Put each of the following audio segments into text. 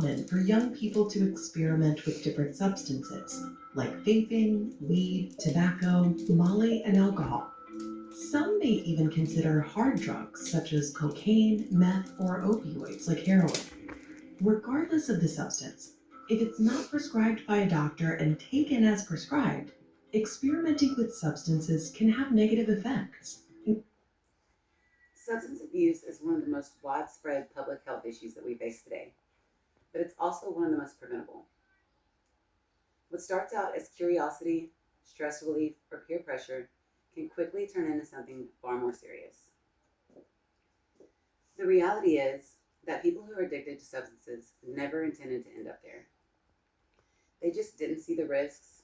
common for young people to experiment with different substances, like vaping, weed, tobacco, Molly, and alcohol. Some may even consider hard drugs such as cocaine, meth, or opioids like heroin. Regardless of the substance, if it's not prescribed by a doctor and taken as prescribed, experimenting with substances can have negative effects. Substance abuse is one of the most widespread public health issues that we face today, but it's also one of the most preventable. What starts out as curiosity, stress relief, or peer pressure can quickly turn into something far more serious. The reality is that people who are addicted to substances never intended to end up there. They just didn't see the risks,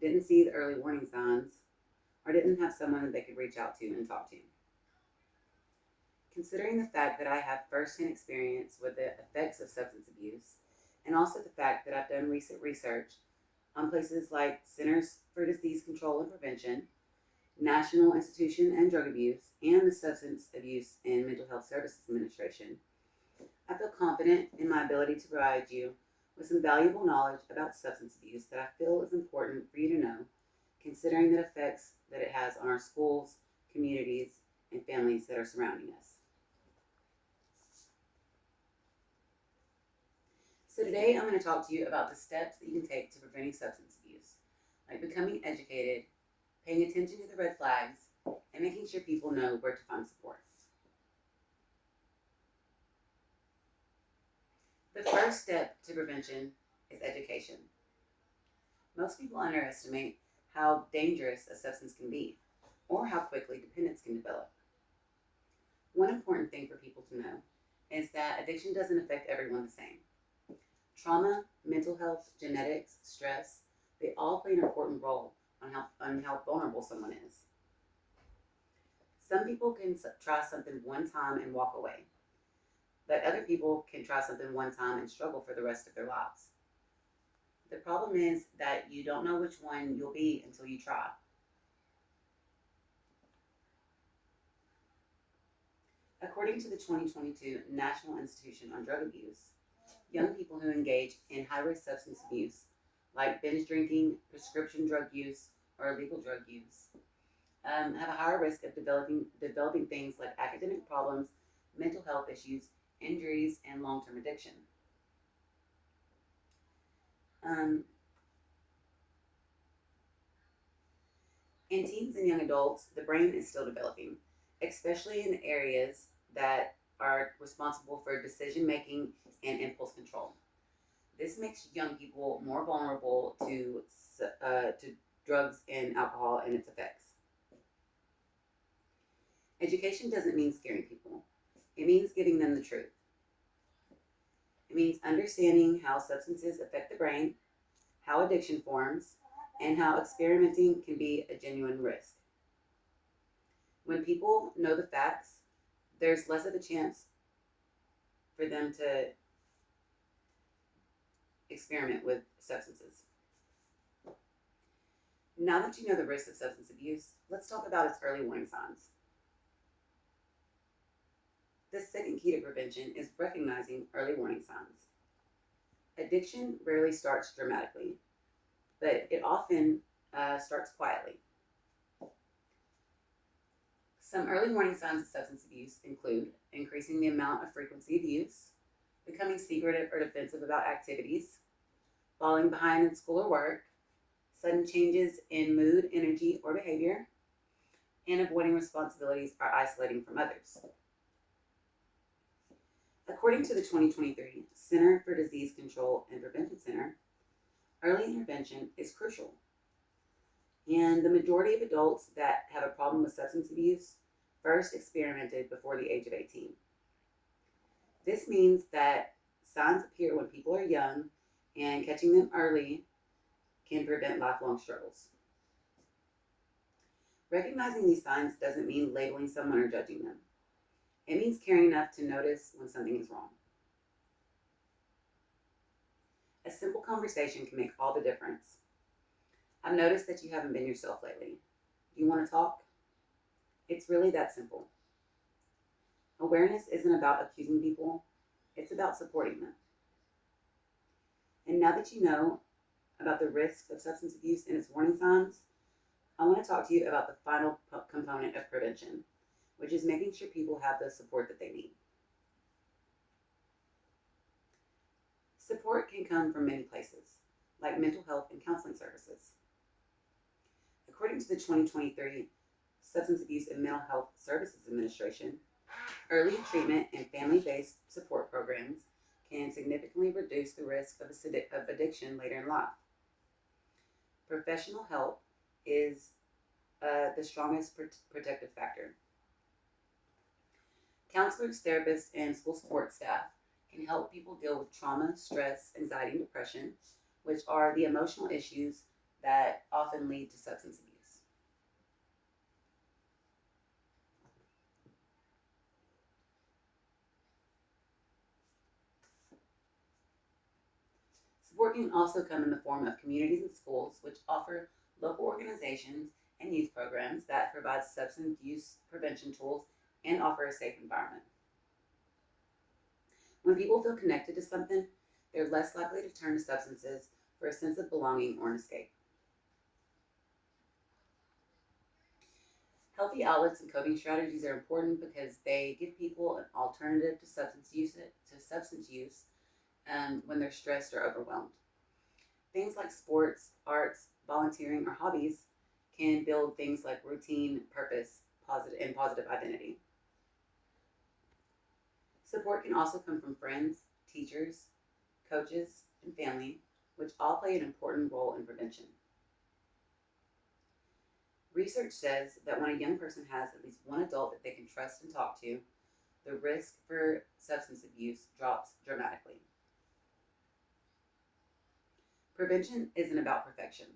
didn't see the early warning signs, or didn't have someone that they could reach out to and talk to. Considering the fact that I have firsthand experience with the effects of substance abuse, and also the fact that I've done recent research on places like Centers for Disease Control and Prevention, National Institution on Drug Abuse, and the Substance Abuse and Mental Health Services Administration, I feel confident in my ability to provide you with some valuable knowledge about substance abuse that I feel is important for you to know, considering the effects that it has on our schools, communities, and families that are surrounding us. So today I'm going to talk to you about the steps that you can take to preventing substance abuse, like becoming educated, paying attention to the red flags, and making sure people know where to find support. The first step to prevention is education. Most people underestimate how dangerous a substance can be or how quickly dependence can develop. One important thing for people to know is that addiction doesn't affect everyone the same. Trauma, mental health, genetics, stress, they all play an important role on how vulnerable someone is. Some people can try something one time and walk away, but other people can try something one time and struggle for the rest of their lives. The problem is that you don't know which one you'll be until you try. According to the 2022 National Institution on Drug Abuse, young people who engage in high risk substance abuse, like binge drinking, prescription drug use, or illegal drug use, have a higher risk of developing things like academic problems, mental health issues, injuries, and long term addiction. Um, in teens and young adults, the brain is still developing, especially in areas that are responsible for decision making and impulse control. This makes young people more vulnerable to drugs and alcohol and its effects. Education doesn't mean scaring people. It means giving them the truth. It means understanding how substances affect the brain, how addiction forms, and how experimenting can be a genuine risk. When people know the facts, there's less of a chance for them to experiment with substances. Now that you know the risks of substance abuse, let's talk about its early warning signs. The second key to prevention is recognizing early warning signs. Addiction rarely starts dramatically, but it often starts quietly. Some early warning signs of substance abuse include increasing the amount of frequency of use, becoming secretive or defensive about activities, falling behind in school or work, sudden changes in mood, energy, or behavior, and avoiding responsibilities or isolating from others. According to the 2023 Center for Disease Control and Prevention Center, early intervention is crucial. And the majority of adults that have a problem with substance abuse first experimented before the age of 18. This means that signs appear when people are young, and catching them early can prevent lifelong struggles. Recognizing these signs doesn't mean labeling someone or judging them. It means caring enough to notice when something is wrong. A simple conversation can make all the difference. I've noticed that you haven't been yourself lately. Do you want to talk? It's really that simple. Awareness isn't about accusing people, it's about supporting them. now that you know about the risks of substance abuse and its warning signs, I want to talk to you about the final component of prevention, which is making sure people have the support that they need. Support can come from many places, like mental health and counseling services. According to the 2023 Substance Abuse and Mental Health Services Administration, early treatment and family-based support programs can significantly reduce the risk of addiction later in life. Professional help is the strongest protective factor. Counselors, therapists, and school support staff can help people deal with trauma, stress, anxiety, and depression, which are the emotional issues that often lead to substance abuse. Support can also come in the form of communities and schools, which offer local organizations and youth programs that provide substance use prevention tools and offer a safe environment. When people feel connected to something, they're less likely to turn to substances for a sense of belonging or an escape. Healthy outlets and coping strategies are important because they give people an alternative to substance use when they're stressed or overwhelmed. Things like sports, arts, volunteering, or hobbies can build things like routine, purpose, and positive identity. Support can also come from friends, teachers, coaches, and family, which all play an important role in prevention. Research says that when a young person has at least one adult that they can trust and talk to, the risk for substance abuse drops dramatically. Prevention isn't about perfection.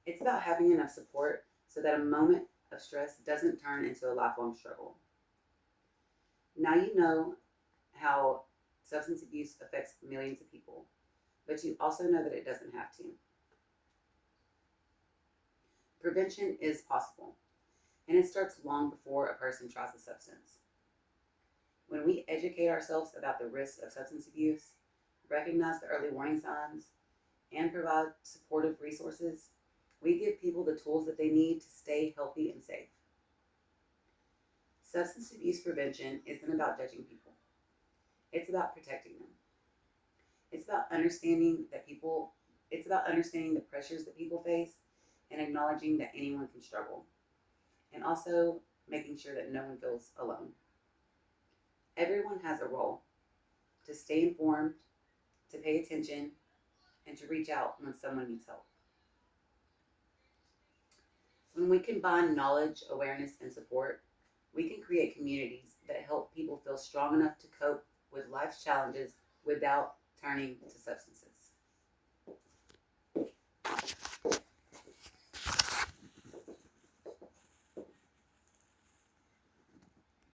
It's about having enough support so that a moment of stress doesn't turn into a lifelong struggle. Now you know how substance abuse affects millions of people, but you also know that it doesn't have to. Prevention is possible, and it starts long before a person tries a substance. When we educate ourselves about the risks of substance abuse, recognize the early warning signs, and provide supportive resources, we give people the tools that they need to stay healthy and safe. Substance abuse prevention isn't about judging people. It's about protecting them. It's about understanding the pressures that people face and acknowledging that anyone can struggle, and also making sure that no one feels alone. Everyone has a role to stay informed, to pay attention, and to reach out when someone needs help. When we combine knowledge, awareness, and support, we can create communities that help people feel strong enough to cope with life's challenges without turning to substances.